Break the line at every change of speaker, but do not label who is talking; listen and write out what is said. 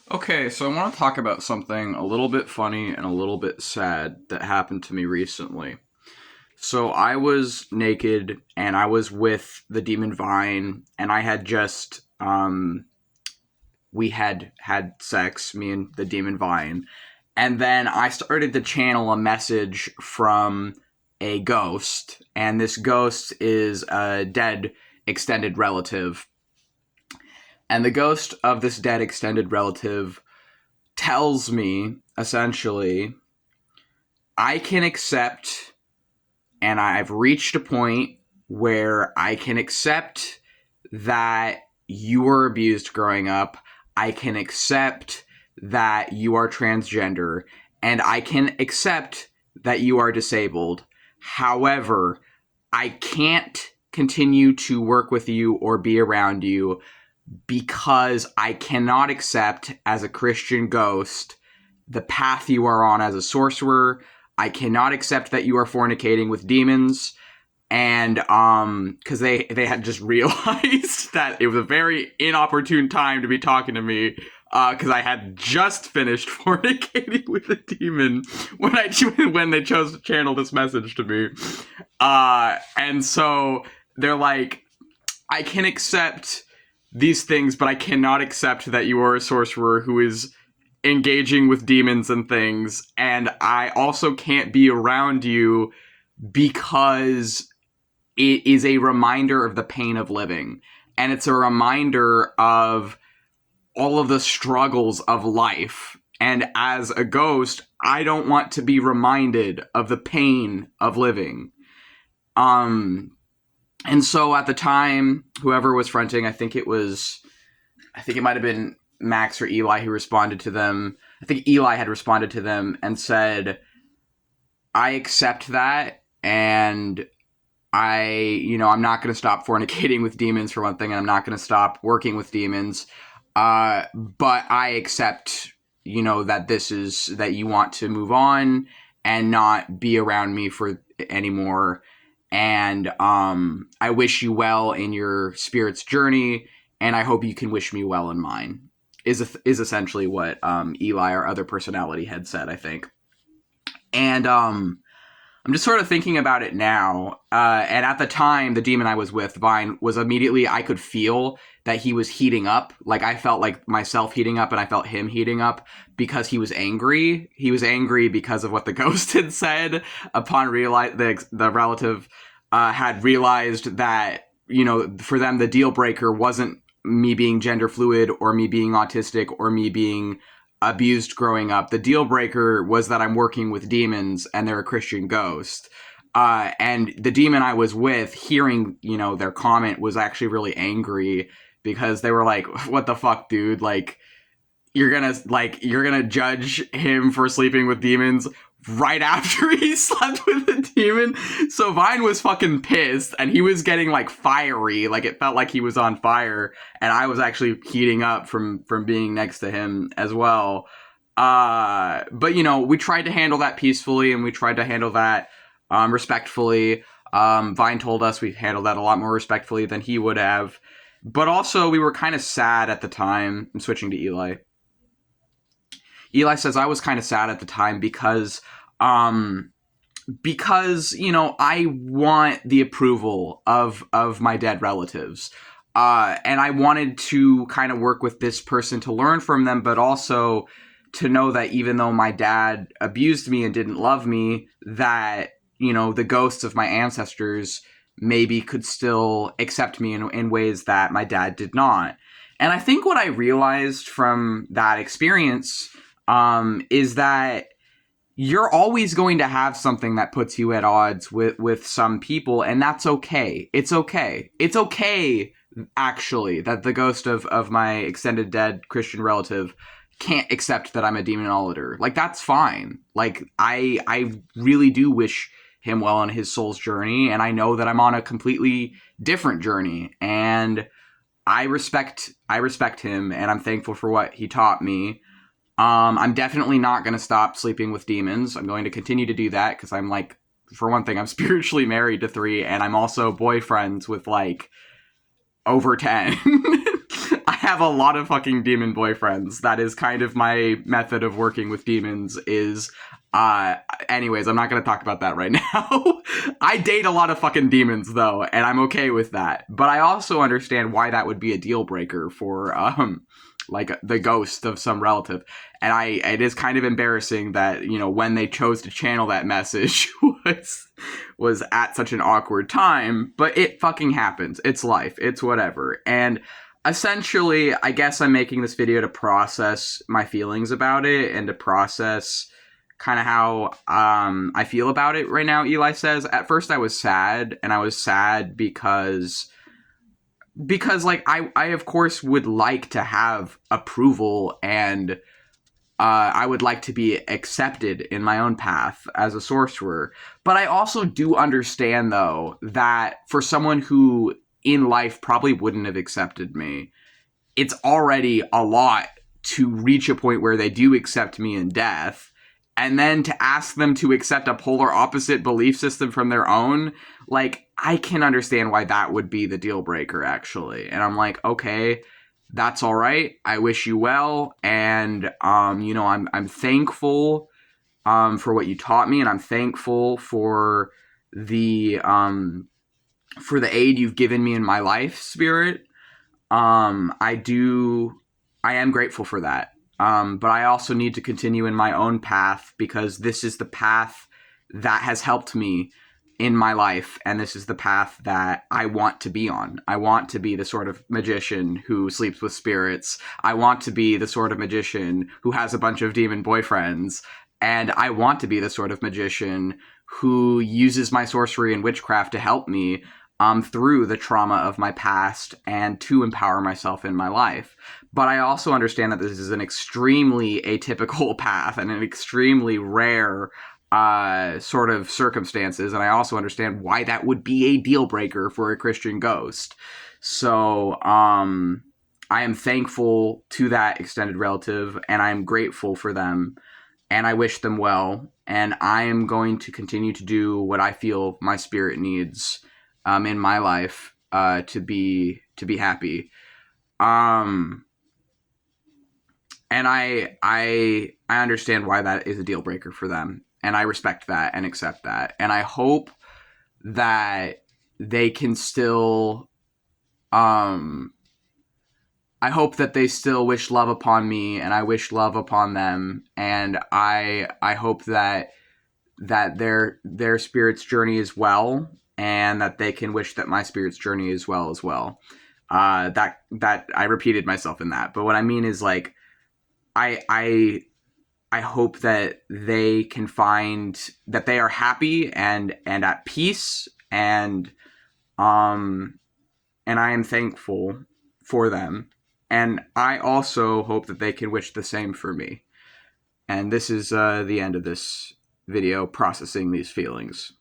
Okay, so I want to talk about something a little bit funny and a little bit sad that happened to me recently. So I was naked and I was with the demon Vine, and I had just we had sex, me and the demon Vine, and then I started to channel a message from a ghost, and this ghost is a dead extended relative. And the ghost of this dead extended relative tells me essentially, I can accept, and I've reached a point where I can accept that you were abused growing up. I can accept that you are transgender, and I can accept that you are disabled. However, I can't continue to work with you or be around you because I cannot accept, as a Christian ghost, the path you are on as a sorcerer. I cannot accept that you are fornicating with demons. And because they had just realized that it was a very inopportune time to be talking to me, because I had just finished fornicating with a demon when they chose to channel this message to me. And so they're like, I can accept these things, but I cannot accept that you are a sorcerer who is engaging with demons and things. And I also can't be around you because it is a reminder of the pain of living. And it's a reminder of all of the struggles of life. And as a ghost, I don't want to be reminded of the pain of living. Um, and so at the time, whoever was fronting, I think it might have been Max or Eli who responded to them. I think Eli had responded to them and said, I accept that, and I'm not going to stop fornicating with demons for one thing, and I'm not going to stop working with demons. But I accept, that you want to move on and not be around me for anymore. And I wish you well in your spirit's journey, and I hope you can wish me well in mine. Is essentially what Eli, our other personality, had said, I think. And I'm just sort of thinking about it now. And at the time, the demon I was with, Vine, was immediately, I could feel that he was heating up. Like, I felt like myself heating up, and I felt him heating up because he was angry. He was angry because of what the ghost had said upon the relative had realized that, for them, the deal breaker wasn't me being gender fluid or me being autistic or me being abused growing up. The deal breaker was that I'm working with demons and they're a Christian ghost. And the demon I was with, hearing, their comment, was actually really angry because they were like, what the fuck, dude? Like, you're gonna judge him for sleeping with demons right after he slept with a demon. So Vine was fucking pissed, and he was getting like fiery, like it felt like he was on fire, and I was actually heating up from being next to him as well. But we tried to handle that peacefully, and we tried to handle that respectfully. Vine told us we handled that a lot more respectfully than he would have. But also, we were kind of sad at the time. I'm switching to Eli. Eli says I was kind of sad at the time because I want the approval of my dead relatives. And I wanted to kind of work with this person to learn from them, but also to know that even though my dad abused me and didn't love me, that, the ghosts of my ancestors maybe could still accept me in ways that my dad did not. And I think what I realized from that experience is that you're always going to have something that puts you at odds with some people, and that's okay. It's okay. It's okay, actually, that the ghost of my extended dead Christian relative can't accept that I'm a demonologer. Like, that's fine. Like, I really do wish him well on his soul's journey, and I know that I'm on a completely different journey, and I respect him, and I'm thankful for what he taught me. I'm definitely not going to stop sleeping with demons. I'm going to continue to do that because I'm like, for one thing, I'm spiritually married to 3, and I'm also boyfriends with like over 10. I have a lot of fucking demon boyfriends. That is kind of my method of working with demons is, anyways, I'm not going to talk about that right now. I date a lot of fucking demons, though, and I'm okay with that. But I also understand why that would be a deal breaker for, like, the ghost of some relative. And it is kind of embarrassing that, you know, when they chose to channel that message was at such an awkward time, but it fucking happens. It's life. It's whatever. And essentially, I guess I'm making this video to process my feelings about it and to process kind of how I feel about it right now. Eli says, at first I was sad, and I was sad because like I of course would like to have approval, and I would like to be accepted in my own path as a sorcerer. But I also do understand, though, that for someone who in life probably wouldn't have accepted me, it's already a lot to reach a point where they do accept me in death. And then to ask them to accept a polar opposite belief system from their own, like, I can understand why that would be the deal breaker, actually. And I'm like, okay, that's all right. I wish you well. And, you know, I'm thankful, for what you taught me. And I'm thankful for the aid you've given me in my life, Spirit. I am grateful for that. But I also need to continue in my own path, because this is the path that has helped me in my life, and this is the path that I want to be on. I want to be the sort of magician who sleeps with spirits. I want to be the sort of magician who has a bunch of demon boyfriends, and I want to be the sort of magician who uses my sorcery and witchcraft to help me through the trauma of my past and to empower myself in my life. But I also understand that this is an extremely atypical path and an extremely rare sort of circumstances, and I also understand why that would be a deal breaker for a Christian ghost. So I am thankful to that extended relative, and I am grateful for them, and I wish them well, and I am going to continue to do what I feel my spirit needs in my life to be happy. And I understand why that is a deal breaker for them, and I respect that and accept that, and I hope that they can still I hope that they still wish love upon me, and I wish love upon them, and I hope that their spirit's journey is well, and that they can wish that my spirit's journey is well as well. That I repeated myself in that, but what I mean is, like, I hope that they can find that they are happy and at peace, and I am thankful for them, and I also hope that they can wish the same for me. And this is the end of this video, processing these feelings.